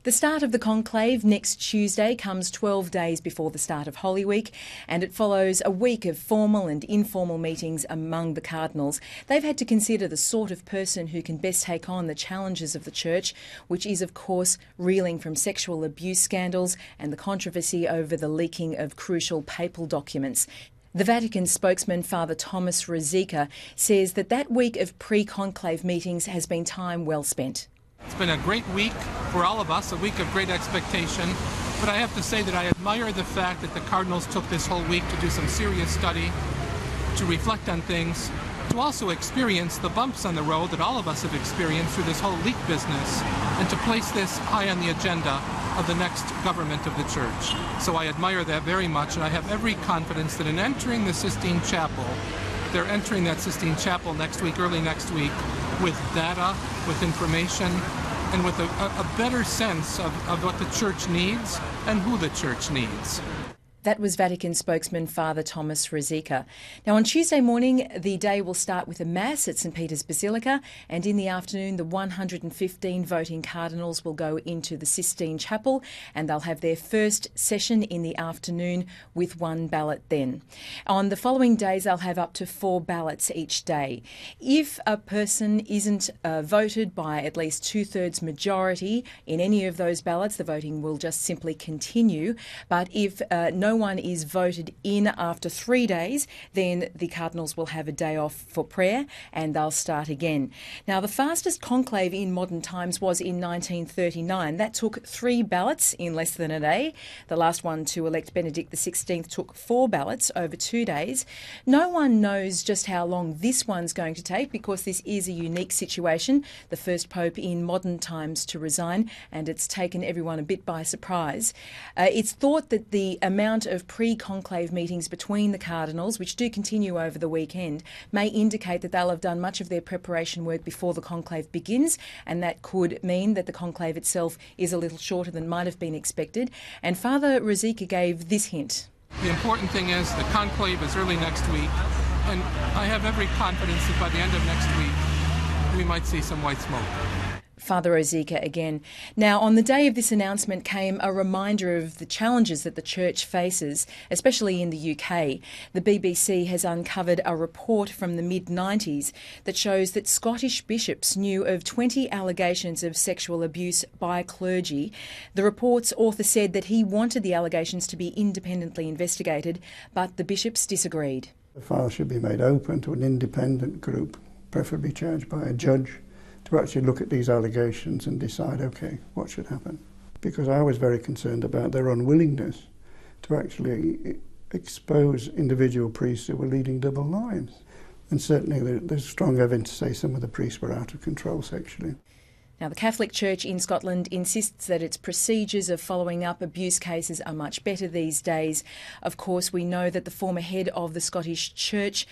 The start of the conclave next Tuesday comes 12 days before the start of Holy Week, and it follows a week of formal and informal meetings among the Cardinals. They've had to consider the sort of person who can best take on the challenges of the Church, which is, of course, reeling from sexual abuse scandals and the controversy over the leaking of crucial papal documents. The Vatican spokesman, Father Thomas Resica, says that week of pre-conclave meetings has been time well spent. It's been a great week for all of us, a week of great expectation, but I have to say that I admire the fact that the Cardinals took this whole week to do some serious study, to reflect on things, to also experience the bumps on the road that all of us have experienced through this whole leak business, and to place this high on the agenda of the next government of the Church. So I admire that very much, and I have every confidence that in entering the Sistine Chapel, they're entering that Sistine Chapel next week, early next week, with data, with information, and with a better sense of what the Church needs and who the Church needs. That was Vatican spokesman Father Thomas Resica. Now, on Tuesday morning, the day will start with a Mass at St Peter's Basilica, and in the afternoon, the 115 voting Cardinals will go into the Sistine Chapel, and they'll have their first session in the afternoon with one ballot then. On the following days, they'll have up to 4 ballots each day. If a person isn't voted by at least 2/3 majority in any of those ballots, the voting will just simply continue. But if no one is voted in after 3 days, then the Cardinals will have a day off for prayer and they'll start again. Now, the fastest conclave in modern times was in 1939. That took 3 ballots in less than a day. The last one to elect Benedict XVI took 4 ballots over 2 days. No one knows just how long this one's going to take because this is a unique situation, the first Pope in modern times to resign, and it's taken everyone a bit by surprise. It's thought that the amount of pre-conclave meetings between the Cardinals, which do continue over the weekend, may indicate that they'll have done much of their preparation work before the conclave begins, and that could mean that the conclave itself is a little shorter than might have been expected. And Father Resica gave this hint. The important thing is the conclave is early next week, and I have every confidence that by the end of next week, we might see some white smoke. Father Resica again. Now, on the day of this announcement came a reminder of the challenges that the Church faces, especially in the UK. The BBC has uncovered a report from the mid-90s that shows that Scottish bishops knew of 20 allegations of sexual abuse by clergy. The report's author said that he wanted the allegations to be independently investigated, but the bishops disagreed. The file should be made open to an independent group, preferably charged by a judge, to actually look at these allegations and decide, OK, what should happen? Because I was very concerned about their unwillingness to actually expose individual priests who were leading double lives. And certainly there's strong evidence to say some of the priests were out of control sexually. Now, the Catholic Church in Scotland insists that its procedures of following up abuse cases are much better these days. Of course, we know that the former head of the Scottish Church,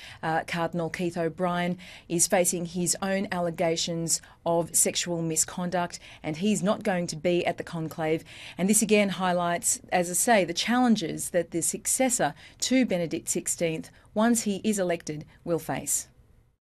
Cardinal Keith O'Brien, is facing his own allegations of sexual misconduct, and he's not going to be at the conclave. And this again highlights, as I say, the challenges that the successor to Benedict XVI, once he is elected, will face.